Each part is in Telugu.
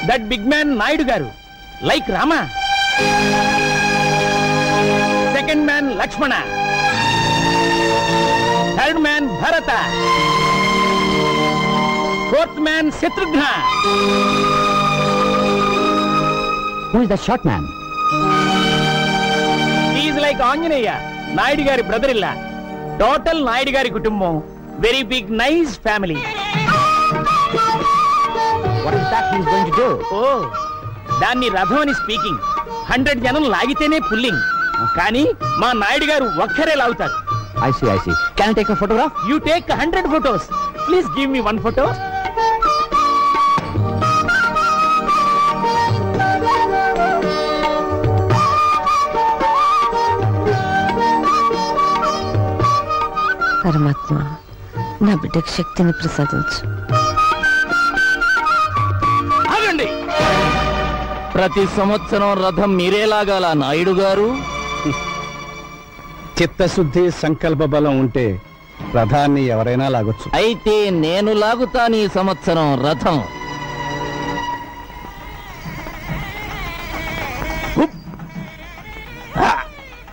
That big man Naidu garu like Rama. Second man Lakshmana. Third man Bharata. Fourth man Shatrughna. Who is the short man? He is like Anjaneya, Naidu గారి బ్రదర్ ఇల్లా. టోటల్ నాయుడు గారి కుటుంబం very big nice family. What is that he is going to do? ఓ, దాన్ని రథం అని స్పీకింగ్. 100 జనం లాగితేనే పుల్లింగ్. కానీ మా నాయుడు గారు ఒక్కరే లాగుతారు. I see. Can I take a photograph? You take 100 photos. Please give me one photo. పరమాత్మ, నా బిడ్డకు శక్తిని ప్రసాదించు. ఆగండి. ప్రతి సంవత్సరం రథం మీరే లాగాల నాయుడు గారు. చిత్తశుద్ధి సంకల్ప బలం ఉంటే రథాన్ని ఎవరైనా లాగొచ్చు. అయితే నేను లాగుతాను ఈ సంవత్సరం రథం.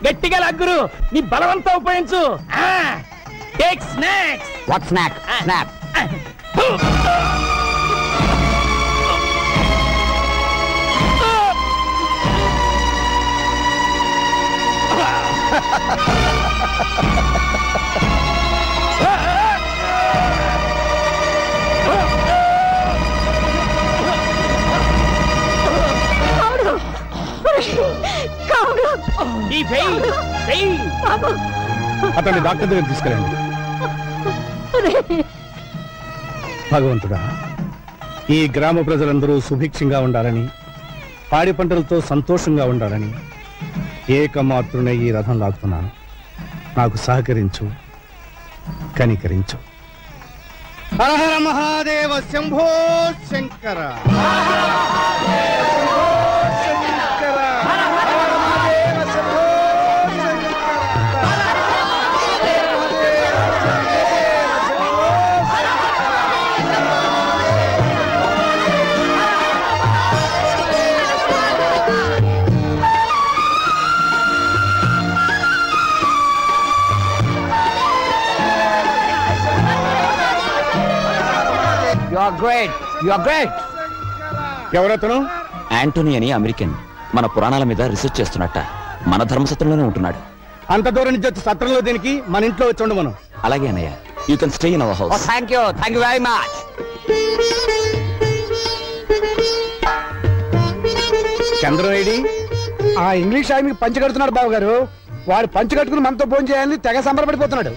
గట్టిగా లాగురు, నీ బలవంతా ఉపయోగించు. Take snacks. What snack? Snap. అతన్ని డాక్టర్ దగ్గర తీసుకెళ్ళండి. భగవంతుడా, ఈ గ్రామ ప్రజలందరూ సుభిక్షంగా ఉండాలని, పాడి పంటలతో సంతోషంగా ఉండాలని ఏకమాత్రునే ఈ రథం లాగుతున్నాను. నాకు సహకరించు, కనికరించు. Hara Hara Mahadeva Shambho Shankara. You are great. ఎవరతను? యాంటోనీ అని అమెరికన్. మన పురాణాల మీద రీసెర్చ్ చేస్తున్నట్ట. మన ధర్మసత్రంలోనే ఉంటున్నాడు. అంత దూరం నుంచి వచ్చి సత్రంలో దీనికి మన ఇంట్లో వచ్చి ఉండమను. అలాగే అన్నయ్య. You can stay in our house. Thank you very much. చంద్రవేడి ఆ ఇంగ్లీష్ ఆయనకి పంచి కడుతున్నాడు బాబు గారు. వాడు పంచి కట్టుకుని మనతో ఫోన్ చేయాలని తెగ సంబరపడిపోతున్నాడు.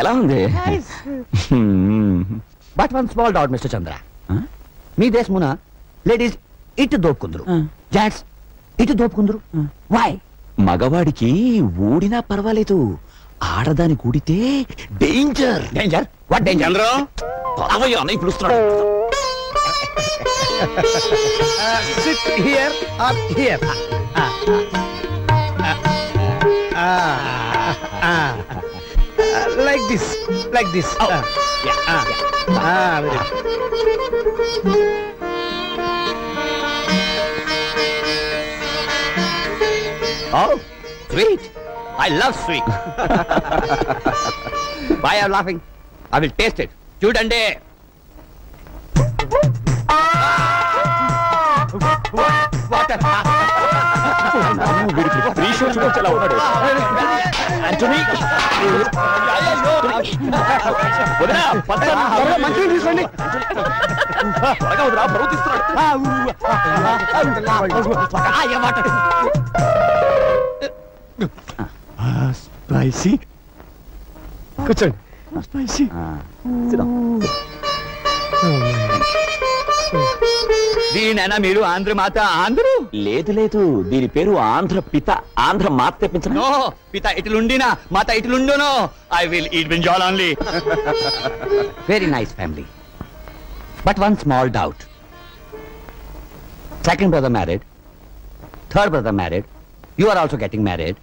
ఎలా ఉంది? But one small doubt mister Chandra. మీ దేశమున లేడీస్ ఇటు దోపుకుందరు, జాట్స్ ఇటు దోపుకుందరు. వై? మగవాడికి ఊడినా పర్వాలేదు, ఆడదాని కూడితే డేంజర్. డేంజర్? What danger? అన్నయ్య పిలుస్తున్నాడు. Sit here or here. Like this. Oh. Yeah. Very good. Oh, sweet. I love sweet. Why are you laughing? I will taste it. Chudande. Water. Anthony. మంచిగా తీసుకోండి. స్పైసీ. కూర్చోండి. స్పైసీ. దీనైనా మీరు ఆంధ్ర మాత ఆంధ్రు? లేదు, దీని పేరు ఆంధ్ర పిత. ఆంధ్ర మాత తెప్పించను. పిత ఇటులుండినా మాత ఇటులుండును. I will eat brinjal only. Very nice family. But one small doubt. Second brother married, third brother married, you are also getting married.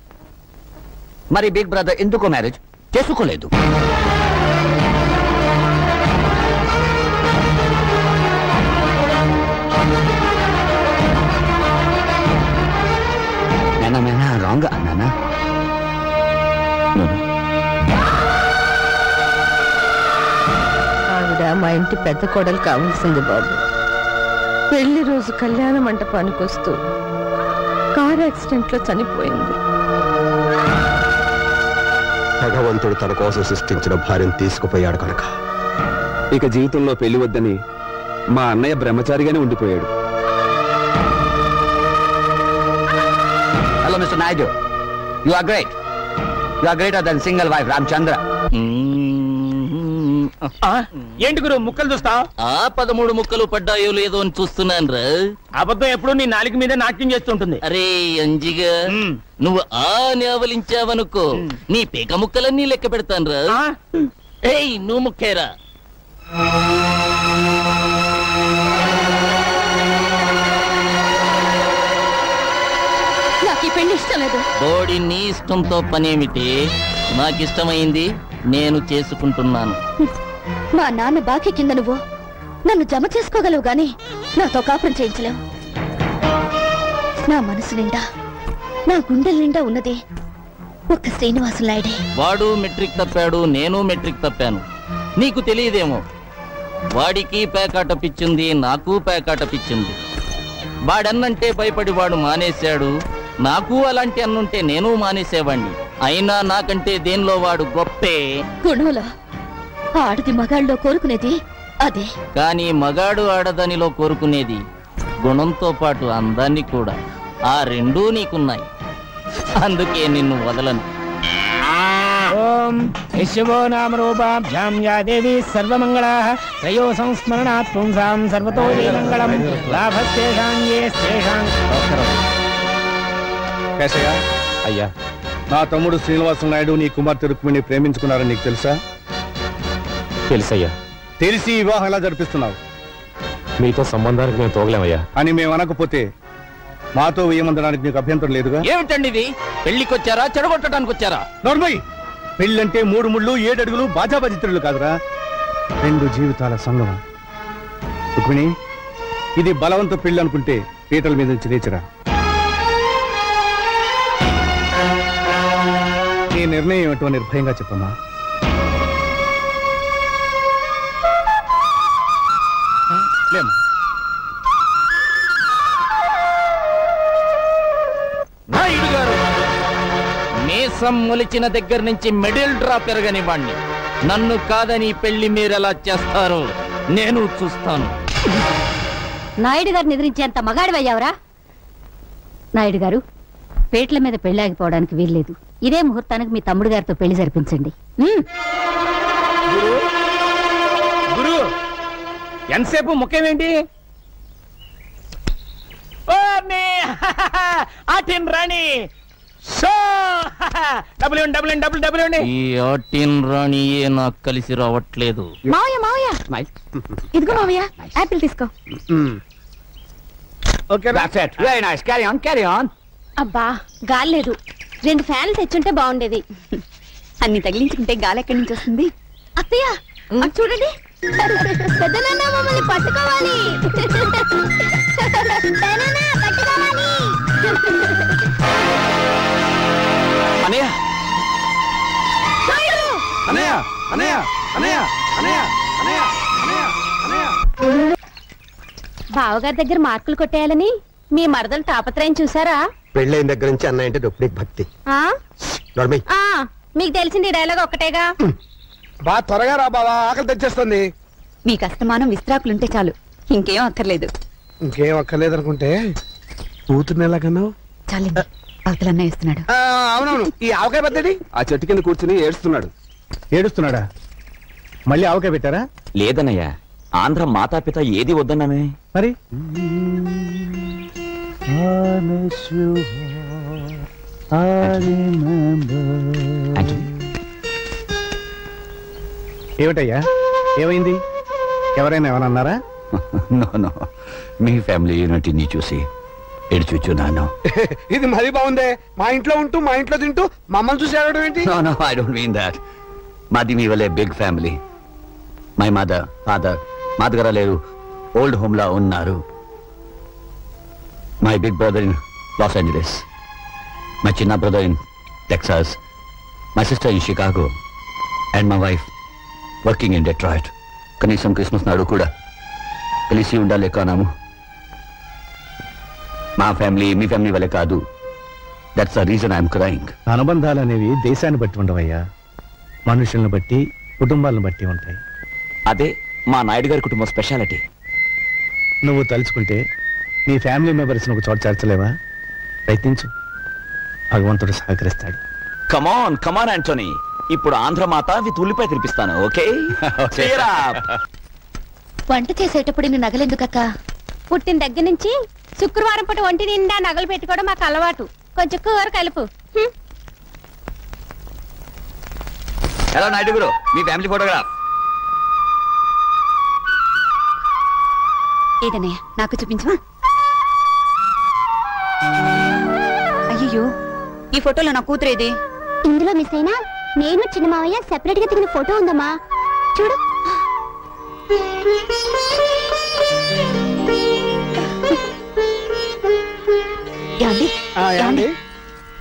మరి బిగ్ బ్రదర్ ఎందుకు మ్యారేజ్ చేసుకోలేదు? నేనా రాంగ్ అన్నానా? ఆవిడ మా ఇంటి పెద్ద కోడలు కావాల్సింది బాబు. పెళ్లి రోజు కళ్యాణ మంటపానికి వస్తూ కార్ యాక్సిడెంట్ లో చనిపోయింది. భగవంతుడు తన కోసం సృష్టించిన భార్యను తీసుకుపోయాడు కనుక ఇక జీవితంలో పెళ్లి వద్దని మా అన్నయ్య బ్రహ్మచారిగానే ఉండిపోయాడు. Hello mister Naidu, you are great. You are greater than single wife Ramachandra. ఏంటి గురు ముక్కలు చూస్తావు? 13 ముక్కలు పడ్డాయో లేదో అని చూస్తున్నాను రా. అబద్ధం ఎప్పుడు నీ నాలుగు మీద నాట్యం చేస్తుంటుంది. అరే అంజిగా, నువ్వు నేవలించావనుకో నీ పేక ముక్కలన్నీ లెక్క పెడతాను రా. ఏయ్ నువ్వు ముక్కేరా. నాకు ఈ పెళ్లి ఇష్టం లేదు. బోడి నీ ఇష్టంతో పనేమిటి? నాకిష్టమైంది నేను చేసుకుంటున్నాను. మా నాన్న బాకీ కింద నువ్వు నన్ను జమ చేసుకోగలవు గాని నాతో కాపురం చేయించలేవు. నా మనసు నిండా నా గుండెల నిండా ఉన్నది ఒక్క శ్రీనివాసు నాయుడే. వాడు మెట్రిక్ తప్పాడు, నేను మెట్రిక్ తప్పాను. నీకు తెలియదేమో, వాడికి పేకాట పిచ్చింది, నాకు పేకాట పిచ్చింది. వాడన్నంటే భయపడి వాడు మానేశాడు. నాకు అలాంటి అన్నుంటే నేను మానేసేవాణ్ణి. అయినా నాకంటే దేనిలో వాడు గొప్పే. గుణంలో ఆడది మగాళ్ళలో కోరుకునేది అదే. కానీ మగాడు ఆడదానిలో కోరుకునేది గుణంతో పాటు అందాన్ని కూడా. ఆ రెండూ నీకున్నాయి, అందుకే నిన్ను వదలను. ఓం యశవో నామ రూపాభ్యాం యా దేవి సర్వమంగళాః త్రయో సంస్మరణాత్ పుంసాం సర్వతో మంగళం లాభస్తేషాం యేస్తేషాం. కేశయ్య, అయ్యా, నా తమ్ముడు శ్రీనివాసు నాయుడు నీ కుమార్తె రుక్మిణి ప్రేమించుకున్నారని నీకు తెలుసా? తెలుసయ్యా. తెలిసి వివాహం ఎలా జరిపిస్తున్నావు మీతో సంబంధానికి మేము తోగలేమయ్యా. అని మేము అనకపోతే మాతో వేయమందడానికి నీకు అభ్యంతరం లేదుగా? ఏమిటండి ఇది? పెళ్లికొచ్చారా చెడగొట్టడానికి వచ్చారా? నోర్మయ్, పెళ్ళంటే 3 ముళ్ళు 7 అడుగులు బాజాబాజిత్రులు కాదురా, 2 జీవితాల సంగమం. రుక్మిణి, ఇది బలవంత పెళ్లి అనుకుంటే పీటల మీద నుంచి లేచరా. నీ నిర్ణయం ఏమిటో నిర్భయంగా చెప్పమ్మా. లేమ్మా. నాయుడు గారు, మీసం మొలిచిన దగ్గర నుంచి మిడిల్ డ్రాప్ పెరగనివ్వండి. నన్ను కాదని పెళ్లి మీరెలా చేస్తారో నేను చూస్తాను. నాయుడు గారిని ఎదిరించేంత మగాడివయ్యావరా? నాయుడు గారు, పేట్ల మీద పెళ్లాగిపోవడానికి వీల్లేదు. ఇదే ముహూర్తానికి మీ తమ్ముడు గారితో పెళ్లి జరిపించండి. గురు ఎంతసేపు ముఖ్యమేంటి? రాణి ఈ ఆటిన్ రాణియే నాకు కలిసి రావట్లేదు. మావయ్య మావయ్య, ఇదిగో మావయ్య, యాపిల్ తీసుకో. Very nice. Carry on, carry on. అబ్బా గాలి లేదు, 2 ఫ్యాన్లు తెచ్చుంటే బాగుండేది. అన్ని తగిలించుకుంటే గాలి ఎక్కడి నుంచి వస్తుంది? అత్తయ్య అటు చూడండి, పెద్దనాన్న మమ్మల్ని పట్టుకోవాలి. పెదనాన్న, పట్టుకోవాలి. అన్నయ్య, అన్నయ్య అన్నయ్య అన్నయ్య అన్నయ్య అన్నయ్య అన్నయ్య అన్నయ్య. బావగారి దగ్గర మార్కులు కొట్టేయాలని మీ మరదలు తాపత్రయం చూసారా? పెళ్ళైన దగ్గర నుంచి అన్నయ్య అంటే రుక్మిణికి భక్తి. మీకు తెలిసింది డైలాగ్ ఒక్కటేగా. బాగా త్వరగా రా బావా, ఆకలి తెచ్చేస్తుంది. మీకు అస్తమానం విస్త్రాకులుంటే చాలు, ఇంకేం అక్కర్లేదు. ఇంకేం అక్కర్లేదు అనుకుంటే కూతుర్ని ఎలాగన్నావు? చాలండి, అవతలన్నా ఇస్తున్నాడు. అవునవును, ఈ ఆవకాయ పెద్దది ఆ చెట్టు కింద కూర్చుని ఏడుస్తున్నాడు. ఏడుస్తున్నాడా? మళ్ళీ ఆవకాయ పెట్టారా? లేదన్నయ్య, ఆంధ్ర మాతాపిత ఏది వద్దన్నానే. మరి ఏమిటయ్యా, ఏమైంది? ఎవరైనా ఏమన్నా అన్నారా? నో, మీ ఫ్యామిలీ యూనిటీని చూసి ఎడు చూచున్నాను. ఇది మరీ బాగుందే. మా ఇంట్లో ఉంటూ మా ఇంట్లో తింటూ మమ్మల్ని చూసి ఆడడం ఏంటి? No, I don't mean that. మాది మీ వల్లే big family. My mother, father మా దగ్గర లేరు, ఓల్డ్ హోమ్ లా ఉన్నారు. My big brother in Los Angeles, my చిన్న brother in Texas, my sister in Chicago and my wife working in Detroit. కనీసం క్రిస్మస్ నాడు కూడా కలిసి ఉండాలేకనాము. మా ఫ్యామిలీ మీ ఫ్యామిలీ వల్లే కాదు. That's the reason I'm crying. అనుబంధాలు అనేవి దేశాన్ని బట్టి ఉండవయ్యా, మనుషులను బట్టి కుటుంబాలను బట్టి ఉంటాయి. అదే మా నాయుడు గారి కుటుంబం స్పెషాలిటీ. నువ్వు తలుచుకుంటే నీ ఫ్యామిలీ మెంబర్స్ ఒక చోట చేర్చలేవా? ప్రయత్నించు, భగవంతుడు సహకరిస్తాడు. కమాన్ కమాన్ ఆంటోనీ, ఇప్పుడు ఆంధ్రమాత విత్ ఉల్లిపాయ తినిపిస్తాను. ఓకే? వంట చేసేటప్పుడు నీ నగలెందుకక్క? పుట్టిన దగ్గర నుంచి శుక్రవారం పూట ఒంటి నిండా నగలు పెట్టుకోవడం మాకు అలవాటు. కొంచెం కూర కలుపు. హలో నాయుడు గారు, మీ ఫ్యామిలీ ఫోటోగ్రాఫ్. ఏదన్నయ్య నాకు చూపించవా? అయ్యో, ఈ ఫోటోలో నా కూతురేది? ఇందులో మిస్ అయినా నేను చిన్న మావయ్య సెపరేట్ గా దిగిన ఫోటో ఉందమ్మా, చూడు.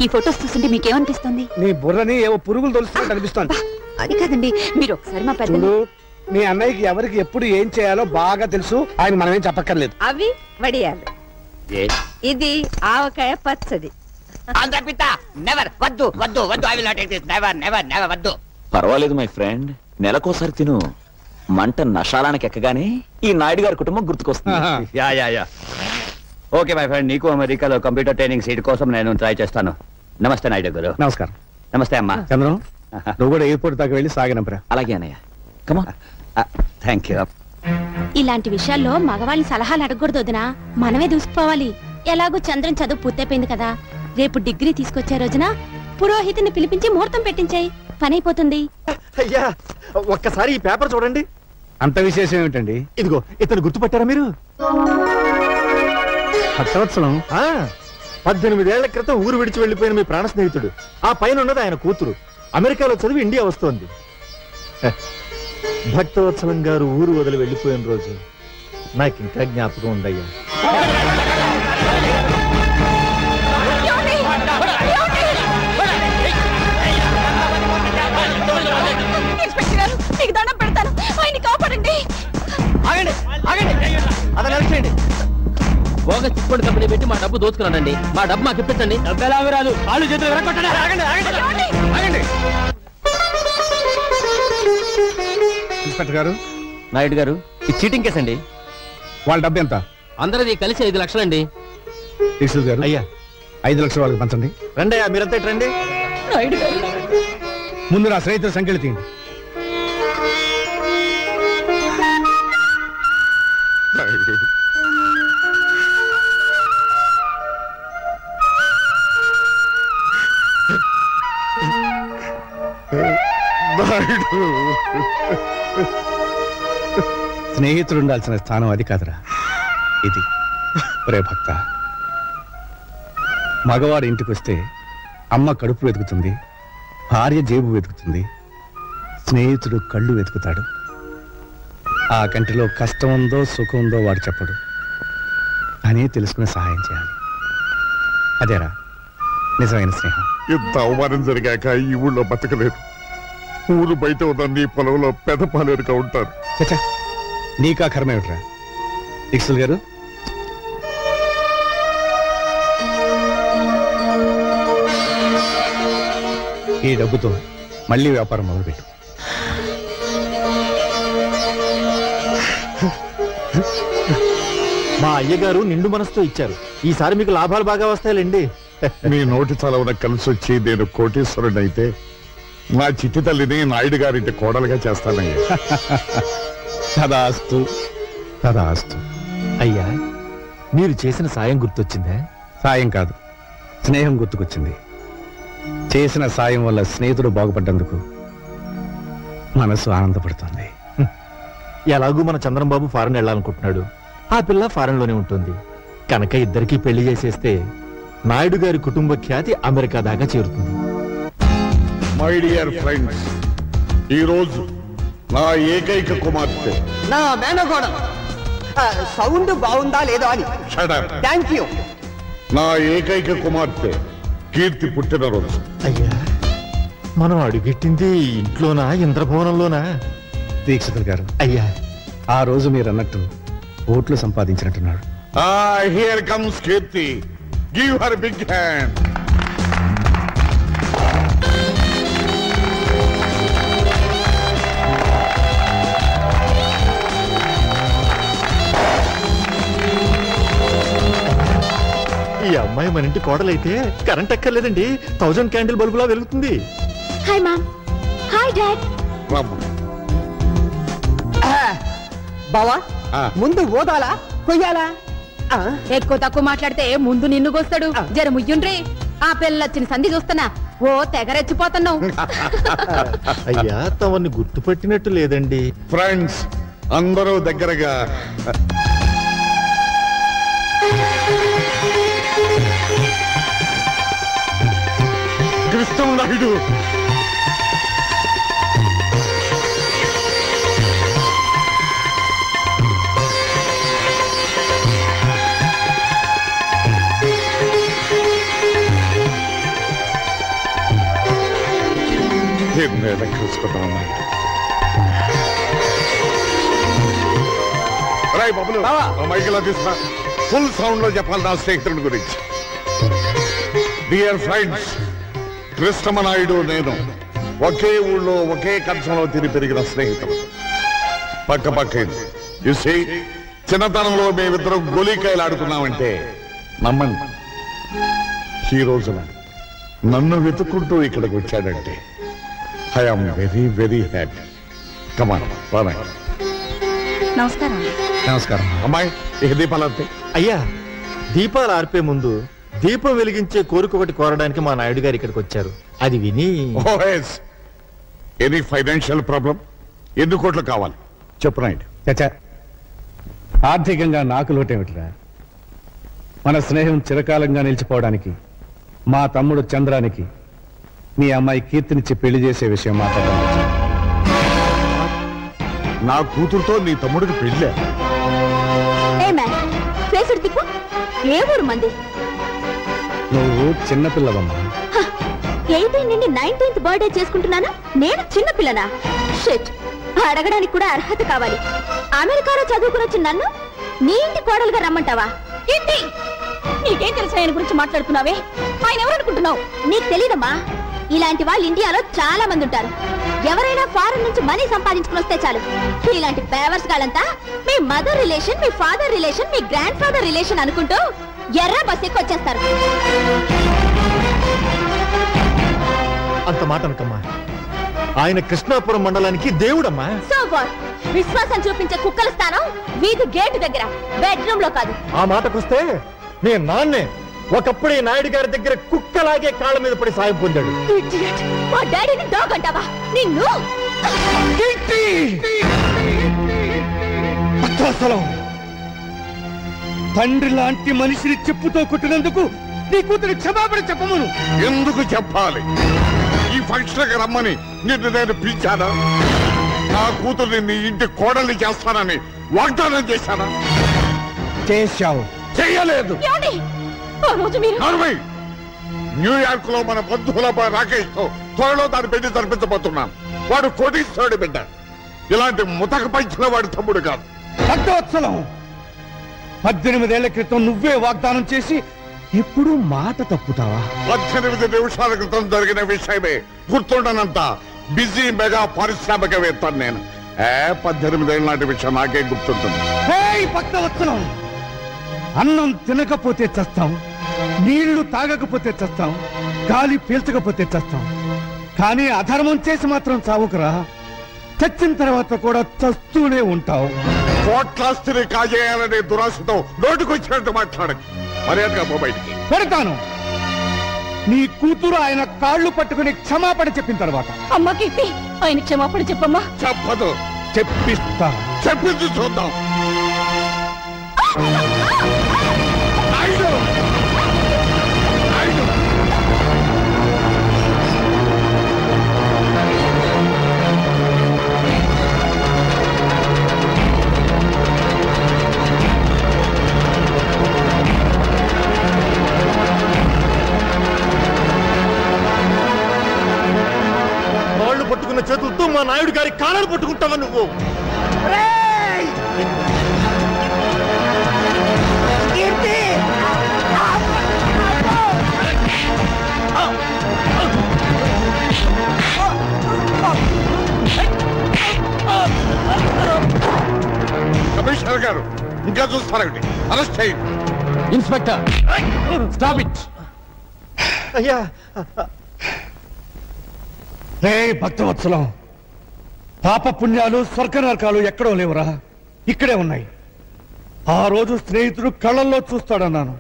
ఈ ఫోటోస్ చూస్తుంటే మీకేమనిపిస్తుంది? నీ బుర్రని ఏవో పురుగులు తొలుస్తున్నట్టు అనిపిస్తోంది. అది కాదండి, మీరు ఒకసారి మా పెద్ద చూడు, మీ అన్నయ్యకి ఎవరికి ఎప్పుడు ఏం చేయాలో బాగా తెలుసు. ఆయన మనమేం చెప్పక్కర్లేదు. అవి వడియాలు, ఇది ఆవకాయ పచ్చడి. పర్వాలేదు మై ఫ్రెండ్, నెలకోసారి తిను. మంట నషాలానికి ఎక్కగానే ఈ నాయుడు గారి కుటుంబం గుర్తుకొస్తుంది. యా ఓకే మై ఫ్రెండ్, నీకు అమెరికాలో కంప్యూటర్ ట్రైనింగ్ సీట్ కోసం నేను ట్రై చేస్తాను. నమస్తే నాయుడు గారు. నమస్కారం. నమస్తే అమ్మా. చంద్రం, నువ్వు కూడా ఎయిర్పోర్ట్ దాకా వెళ్ళి సాగినంపరా. అలాగే అన్నయ్య. కమాన్. Thank you. ఇలాంటి విషయాల్లో మగవాళ్ళని సలహాలు అడగకూడదు వదినా, మనమే దూసుకుపోవాలి. ఎలాగో చంద్రన్ చదువు పూర్తయిపోయింది కదా, రేపు డిగ్రీ తీసుకొచ్చే రోజున పురోహితుని పిలిపించి ముహూర్తం పెట్టించాయి, పని అయిపోతుంది. అయ్యా, ఒక్కసారి ఈ పేపర్ చూడండి. అంత విశేషం ఏమిటండి? ఇదిగో, ఇతను గుర్తుపట్టారా మీరు? భక్తవత్సలం. 18 ఏళ్ల క్రితం ఊరు విడిచి వెళ్లిపోయిన మీ ప్రాణ స్నేహితుడు. ఆ పైన ఉన్నది ఆయన కూతురు, అమెరికాలో చదివి ఇండియా వస్తోంది. భక్తవత్సలం గారు ఊరు వదిలి వెళ్లిపోయిన రోజు నాకు ఇంకా జ్ఞాపకం ఉందయ్యా. మీకు దండం పెడతాను, ఆయన్ని కాపాడండి. బోగస్ చిట్ఫండ్ కంపెనీ పెట్టి మా డబ్బు దోచుకున్నానండి. మా డబ్బు మాకు ఇప్పించండి. డబ్బు ఎలా రాదు, కాళ్ళు చేతులు విరగొట్టండి. ఇన్స్పెక్టర్ గారు. నాయుడు గారు, ఇది చీటింగ్ కేసు అండి. వాళ్ళ డబ్బు ఎంత? అందరిది కలిసి 5 లక్షలండి. గారు, అయ్యా 5 లక్షలు వాళ్ళకి పంచండి. రండి అయ్యా, మీరంతా రండి. ముందు నా స్నేహితుల సంఖ్యలు తీయండి. స్నేహితుడు ఉండాల్సిన స్థానం అది కాదురా, ఇది. ఒరే భక్త, మగవాడు ఇంటికి వస్తే అమ్మ కడుపు వెతుకుతుంది, భార్య జేబు వెతుకుతుంది, స్నేహితుడు కళ్ళు వెతుకుతాడు. ఆ కంటిలో కష్టం ఉందో సుఖం ఉందో వాడు చెప్పడు, అనే తెలుసుకుని సహాయం చేయాలి. అదేరా నిజమైన స్నేహం. ఇంత అవమానం జరిగాక ఈ ఊళ్ళో బతకలేదు. ఊరు బయట ఉన్న నీ పొలంలో పెదపాలేరుగా ఉంటారు. చచ్చా, నీకా కర్మ ఏమిట్రా? ఇక్సుల్ గారు, ఈ డబ్బుతో మళ్ళీ వ్యాపారం మొదలుపెట్టు. మా అయ్యగారు నిండు మనసుతో ఇచ్చారు. ఈసారి మీకు లాభాలు బాగా వస్తాయిలేండి. మీ నోటి చలవన కలిసి వచ్చి నేను కోటీశ్వరుడైతే నా చిట్టి తల్లిని నాయుడు గారింటి కోడలుగా చేస్తానయ్యా. తదాస్తు తదాస్తు. అయ్యా, మీరు చేసిన సాయం గుర్తొచ్చిందా? సాయం కాదు, స్నేహం గుర్తుకొచ్చింది. చేసిన సాయం వల్ల స్నేహితుడు బాగుపడ్డందుకు మనసు ఆనందపడుతుంది. ఎలాగూ మన చంద్రంబాబు ఫారెన్ వెళ్ళాలనుకుంటున్నాడు. ఆ పిల్ల ఫారెన్ లోనే ఉంటుంది. కనుక ఇద్దరికి పెళ్లి చేసేస్తే నాయుడు గారి కుటుంబ ఖ్యాతి అమెరికా దాకా చేరుతుంది. మై డియర్ ఫ్రెండ్స్, ఈ రోజు నా ఏకైక కుమార్తె, నా మేనగోడ సౌండ్ బాగుందా లేదో అని. Thank you. నా ఏకైక కుమార్తె కీర్తి పుట్టినరోజు. అయ్యా, మనం అడుగెట్టింది ఇంట్లోనా ఇంద్రభవనంలోనా? దీక్షితులు గారు, అయ్యా, ఆ రోజు మీరు అన్నట్టు ఓట్లు సంపాదించినట్టున్నాడు. Here comes Keerthi, give her big hand. ఈ అమ్మాయి మన ఇంటి కోడలైతే కరెంట్ ఎక్కర్లేదండి, 1000 క్యాండిల్ బల్బులా వెలుగుతుంది. Hi mom. Hi dad. బావా, ముందు ఓదాలా కొయ్యాలా? ఎక్కువ తక్కువ మాట్లాడితే ముందు నిన్ను కోస్తాడు. జర ముయ్యుండ్రి. ఆ పిల్లొచ్చిన సంధి చూస్తున్నా ఓ తెగరెచ్చిపోతున్నావు. అయ్యా, తమని గుర్తుపట్టినట్టు లేదండి. ఫ్రెండ్స్ అందరూ దగ్గరగా. కృష్ణనాయుడు, బబులు మైకిలా తీసుకురా. ఫుల్ సౌండ్ లో చెప్పాలి నా స్నేహితుడి గురించి. డియర్ ఫ్రెండ్స్, కృష్ణమనాయుడు నేను ఒకే ఊళ్ళో ఒకే కంచంలో తిరిగి పెరిగిన స్నేహితులు. పక్క పక్క చూసి చిన్నతనంలో మేమిద్దరం గోలీకాయలు ఆడుకున్నామంటే నమ్మండి, ఈ రోజున నన్ను వెతుక్కుంటూ ఇక్కడికి వచ్చాడంటే I'm very very happy. Come on boy. నమస్కారం. నమస్కారం అమ్మాయి. ఇక దీపాలు అయ్యా, దీపాలు ఆర్పే ముందు దీపం వెలిగించే కోరిక ఒకటి కోరడానికి మా నాయుడు గారు ఇక్కడికి వచ్చారు. అది విని ఎనీ ఫైనాన్షియల్ ప్రాబ్లం? ఎన్ని కోట్లు కావాలి చెప్పు నాయుడు. చచ్చా, ఆర్థికంగా నాకు లోటేమిటిరా? మన స్నేహం చిరకాలంగా నిలిచిపోవడానికి మా తమ్ముడు చంద్రానికి మీ అమ్మాయి కీర్తినిచ్చి పెళ్లి చేసే విషయం మాట్లాడాలి. నా కూతురుతో నీ తమ్ముడికి పెళ్ళే? ఏ ఊరు మంది? నువ్వు చిన్నపిల్లవమ్మా. 18 నుండి 19th బర్త్డే చేసుకుంటున్నాను, నేను చిన్నపిల్లనా? షిట్, అడగడానికి కూడా అర్హత కావాలి. అమెరికాలో చదువుకుని వచ్చిన నన్ను నీ ఇంటి కోడలుగా రమ్మంటావా? ఏంటి నీకేం తెలుసు ఆయన గురించి మాట్లాడుతున్నావే? ఆయన ఎవరనుకుంటున్నావు? నీకు తెలీదమ్మా, ఇలాంటి వాళ్ళు ఇండియాలో చాలా మంది ఉంటారు. ఎవరైనా ఫారెన్ నుంచి మనీ సంపాదించుకుని వస్తే చాలు, ఇలాంటి పేవర్స్ గాలంతా మీ మదర్ రిలేషన్, మీ ఫాదర్ రిలేషన్, మీ గ్రాండ్ ఫాదర్ రిలేషన్ అనుకుంటూ ఎర్ర బస్ ఎక్కి వచ్చేస్తారు. అంత మాట అనకమ్మా, ఆయన కృష్ణాపురం మండలానికి దేవుడమ్మా. So what? విశ్వాసం చూపించే కుక్కల స్థానం వీధి గేటు దగ్గర, బెడ్రూమ్ లో కాదు. ఆ మాటకొస్తే నేను నాన్నే ఒకప్పుడే నాయుడు గారి దగ్గర కుక్కలాగే కాళ్ళ మీద పడి సాయం పొందాడు. మా డాడీని డాగ్ అంటావా? నిన్ను తండ్రి లాంటి మనిషిని చెప్పుతో కొట్టినందుకు నీ కూతురు క్షమాపణ చెప్పమను. ఎందుకు చెప్పాలి? ఈ ఫంక్షన్ రమ్మని నిన్ను నేను పిలిచానా? నా కూతుర్ని నీ ఇంటి కోడల్ని చేస్తానని వాగ్దానం చేశానా? చేశావు. చెయ్యలేదు. న్యూయార్క్ లో మన బంధువుల రాకేష్ తో త్వరలో దాని పెళ్లి జరిపించబోతున్నాను. వాడు కోటీశ్వరుడి బిడ్డ, ఇలాంటి ముతక పంచిన వాడి తమ్ముడు కాదు. భక్తవత్సలం, 18 ఏళ్ల క్రితం నువ్వే వాగ్దానం చేసి ఇప్పుడు మాట తప్పుతావా? 18 నిమిషాల క్రితం జరిగిన విషయమే గుర్తుండనంత బిజీ మెగా పారిశ్రామికవేత్తాను నేను. 18 ఏళ్ళ నాటి విషయం నాకే గుర్తుంటుంది. భక్తవత్సలం, అన్నం తినకపోతే చస్తాం, నీళ్లు తాగకపోతే చస్తాం, గాలి పీల్చకపోతే చస్తాం, కానీ అధర్మం చేసి మాత్రం చావుకురా. చచ్చిన తర్వాత కూడా చస్తూనే ఉంటావు. కోట్లాస్తిని కాజేయాలనే దురాశతో నోటుకొచ్చినట్టు మాట్లాడకు. మర్యాదగా బయటికి పెడతాను. నీ కూతురు ఆయన కాళ్ళు పట్టుకుని క్షమాపణ చెప్పిన తర్వాత. అమ్మా కీర్తి, ఆయన క్షమాపణ చెప్పమ్మా. చెప్పదు. చెప్పిస్తా. చెప్పింది చూద్దాం. చేతులతో మా నాయుడు గారి కాళ్ళను పట్టుకుంటావా నువ్వు? కమిషనర్ గారు ఇంకా చూస్తారండి, అరెస్ట్ చేయండి. Inspector stop it. అయ్యా రే భక్తవత్సలం, పాప పుణ్యాలు స్వర్గ నరకాలు ఎక్కడో లేవురా, ఇక్కడే ఉన్నాయి. ఆ రోజు స్నేహితుడు కళ్ళల్లో చూస్తాడన్నాను,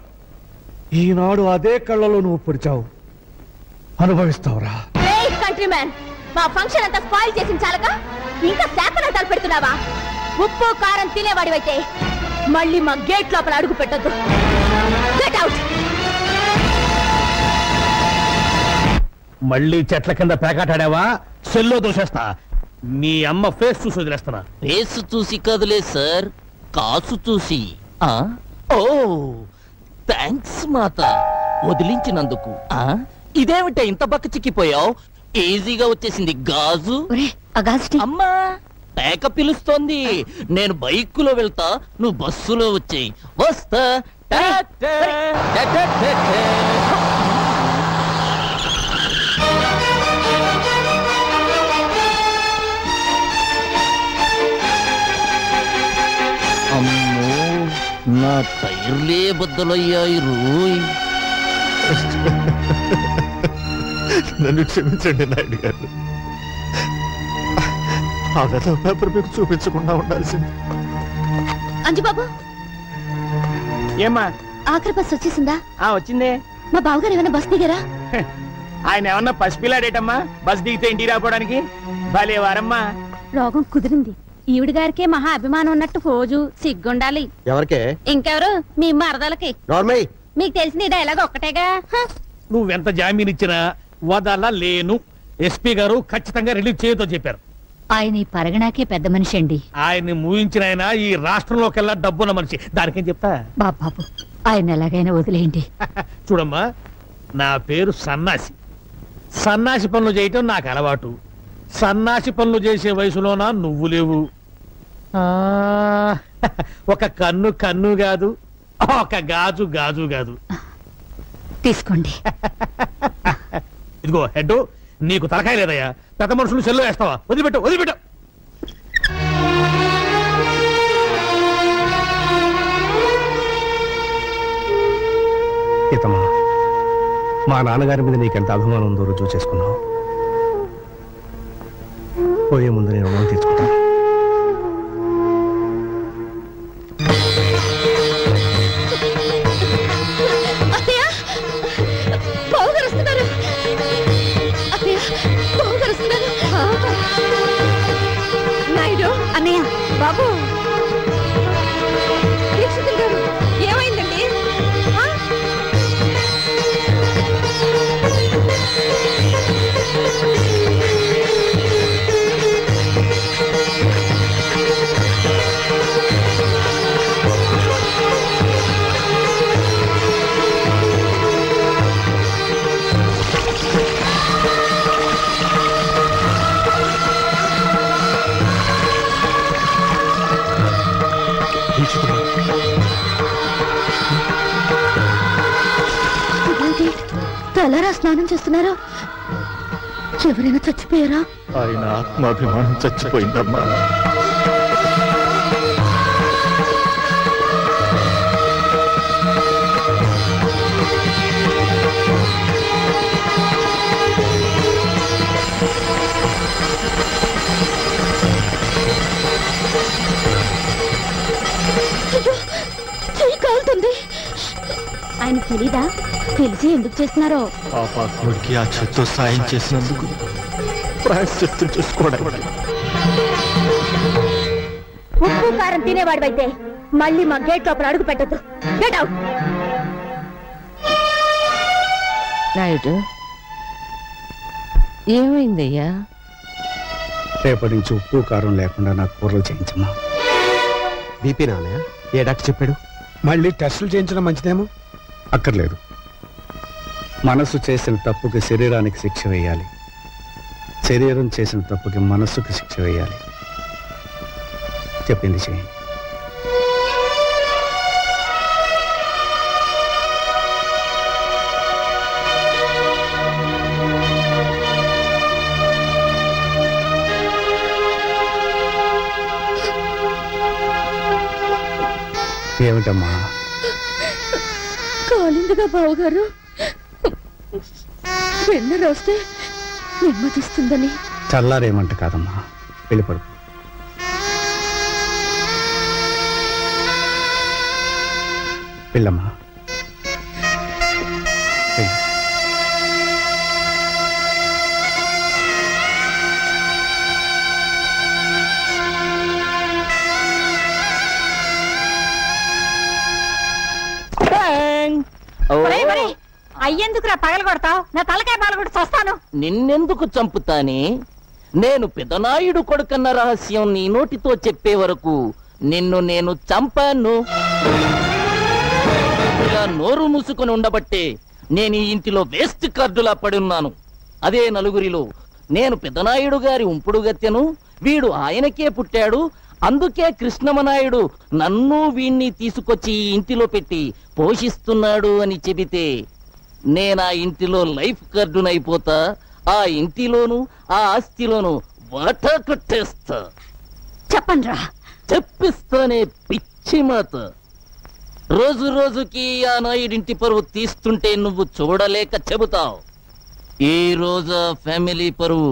ఈనాడు అదే కళ్ళలో నువ్వు పొడిచావు, అనుభవిస్తావురా. కంట్రీ మ్యాన్, మా ఫంక్షన్ అంతా స్పాయిల్ చేసిన చాలక ఇంకా శాఖనాటాలు పెడుతున్నావా? ఉప్పు కారం తినేవాడివైతే మళ్ళీ మా గేట్ లోపల అడుగు పెట్టొద్దు. Get out. మళ్ళీ చెట్ల కింద పేకాటాడావా సెల్లో దోషేస్తా. నీ అమ్మ ఫేస్ చూసి వదిలేస్తున్నా. ఫేస్ చూసి కదలే సార్, కాసు చూసి. ఓ థ్యాంక్స్ మాత, వదిలించినందుకు. ఇదేమిటా ఇంత బక్క చిక్కిపోయావు? ఈజీగా వచ్చేసింది గాజు. అమ్మా పేక పిలుస్తోంది. నేను బైకులో వెళ్తా, నువ్వు బస్సులో వచ్చేయి. వస్తా. అమ్మో, నా టైర్లే బద్దలయ్యాయి రోయ్. నన్ను క్షమించండి నాయుడు గారు, ఆ వెధవ పేపర్ మీకు చూపించకుండా ఉండాల్సింది. అంజుబాబు, ఏమ్మా ఆఖరి బస్ వచ్చేసిందా? వచ్చిందే. మా బావగారు ఏమైనా బస్ దిగారా? ఆయన ఏమన్నా పసిపిల్లాడేటమ్మా బస్ దిగితే ఇంటికి రాపోవడానికి? భలే వారమ్మా. రోగం కుదిరింది. ఈవిడ గారికే మహా అభిమానం ఉన్నట్టు ఫోజు సిగ్గుండాలి. ఎవరికే? ఇంకెవరు? మీ మరదలకి. మీకు తెలిసింది ఈ డైలాగ్ ఒక్కటేగా. నువ్వెంత జామీన్ ఇచ్చినా వదలలేను. ఎస్పీ గారు ఖచ్చితంగా రిలీజ్ చేయతో చెప్పారు. ఆయన ఈ పరగణాకే పెద్ద మనిషి అండి. ఆయన్ని మూయించిన ఆయన ఈ రాష్ట్రంలోకెల్లా డబ్బున్న మనిషి. దానికేం చెప్తా బాబు, ఆయన ఎలాగైనా వదిలేయండి. చూడమ్మా, నా పేరు సన్నాసి. సన్నాసి పనులు చేయటం నాకు అలవాటు. సన్నాసి పనులు చేసే వయసులోనా నువ్వు లేవు. ఒక కన్ను కన్ను కాదు, ఒక గాజు గాజు కాదు. తీసుకోండి. ఇదిగో హెడ్, నీకు తలకాయ లేదయ్యా. పెద్ద మనుషులు సెల్లో వేస్తావా? వదిలిపెట్టు వదిలిపెట్టు. సీతమ్మా, మా నాన్నగారి మీద నీకెంత అభిమానం ఉందో రుజువు చేసుకున్నావు. పోయే ముందు నేను రుణం తీర్చుకుంటాను. నాయుడు అన్నయ్య, బాబు, దీక్షితులు గారు, ఏమైందండి? తలారా స్నానం చేస్తున్నారు. ఎవరైనా చచ్చిపోయారా? ఆయన ఆత్మాభిమానం చచ్చిపోయిందమ్మా. కాలుతుంది. ఆయన తెలీదా? తెలిసి ఎందుకు చేస్తున్నారో? పాపాత్ముడికి ఆ చెట్టు సాయం చేసినందుకు ప్రాయశ్చిత్తం చేసుకోవడానికి. ఉప్పు కారం తినేవాడివైతే మళ్ళీ మా గేట్ లోపల అడుగు పెట్టద్దు. Get out. నాయుడు, ఏమైందయ్యా? రేపటి నుంచి ఉప్పు కారం లేకుండా నాకు కూరలు చేయించమ్మా. బీపీ నాన్నయ్య, ఏ డాక్టర్ చెప్పాడు? మళ్ళీ టెస్టులు చేయించడం మంచిదేమో. అక్కర్లేదు. మనసు చేసిన తప్పుకి శరీరానికి శిక్ష వేయాలి. శరీరం చేసిన తప్పుకి మనస్సుకు శిక్ష వేయాలి. చెప్పింది చేయండి. ఏమిటమ్మా? కాలిందిగా బావగారు, వెన్న రాస్తే నెమ్మదిస్తుందని. చల్లారేమంట కాదమ్మా, వెళ్ళిపడు. వెళ్ళమ్మా. అయ్యేందుకురా పగల కొడతావు? నా తలకాయ పగలగొట్టి చస్తాను. నిన్నెందుకు చంపుతానే? నేను పెదనాయుడు కొడుకన్న రహస్యం నీ నోటితో చెప్పే వరకు నిన్ను నేను చంపాను. ఇలా నోరు మూసుకొని ఉండబట్టే నేను ఈ ఇంటిలో వేస్ట్ కార్డులా పడున్నాను. అదే నలుగురిలో నేను పెదనాయుడు గారి ఉంపుడు గత్తెను, వీడు ఆయనకే పుట్టాడు, అందుకే కృష్ణమనాయుడు నన్ను వీణ్ణి తీసుకొచ్చి ఈ ఇంటిలో పెట్టి పోషిస్తున్నాడు అని చెబితే నేనా ఇంటిలో లైఫ్ కార్డునైపోతా. ఆ ఇంటిలోను ఆ ఆస్తిలోను వాటా కొట్టేస్తా. చెప్పండ్రా. చెప్పిస్తానే పిచ్చి మాత. రోజు రోజుకి ఆ నాయుడింటి పరువు తీస్తుంటే నువ్వు చూడలేక చెబుతావు. ఈ రోజు ఫ్యామిలీ పరువు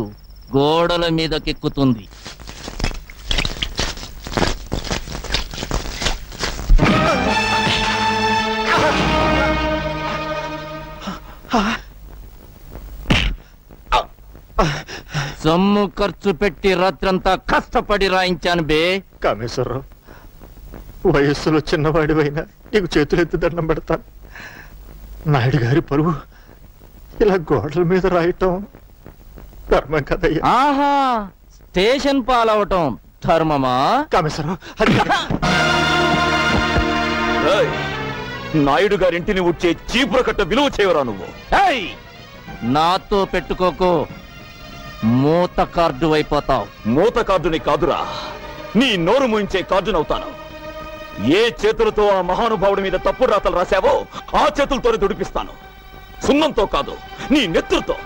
గోడల మీదకెక్కుతుంది. సొమ్ము ఖర్చు పెట్టి రాత్రంతా కష్టపడి రాయించాను బే. కామేశ్వరరావు, వయస్సులో చిన్నవాడివైనా నీకు చేతులెత్తి దండం పెడతాను. నాయుడు గారి పరువు ఇలా గోడల మీద రాయటం ధర్మం కదయ్యా. ఆహా, స్టేషన్ పాలవటం ధర్మమా? కామేశ్వరరావు, నాయుడు గారింటిని ఉడ్చే చీపుర కట్ట విలువ చేయవరా నువ్వు? నాతో పెట్టుకోకు, మూత కార్డు అయిపోతావు. మూత కార్డుని కాదురా, నీ నోరు మూయించే కార్డునవుతాను. ఏ చేతులతో ఆ మహానుభావుడి మీద తప్పుడు రాతలు రాశావో ఆ చేతులతోనే దుడిపిస్తాను. సున్నంతో కాదు, నీ నెత్తులతో.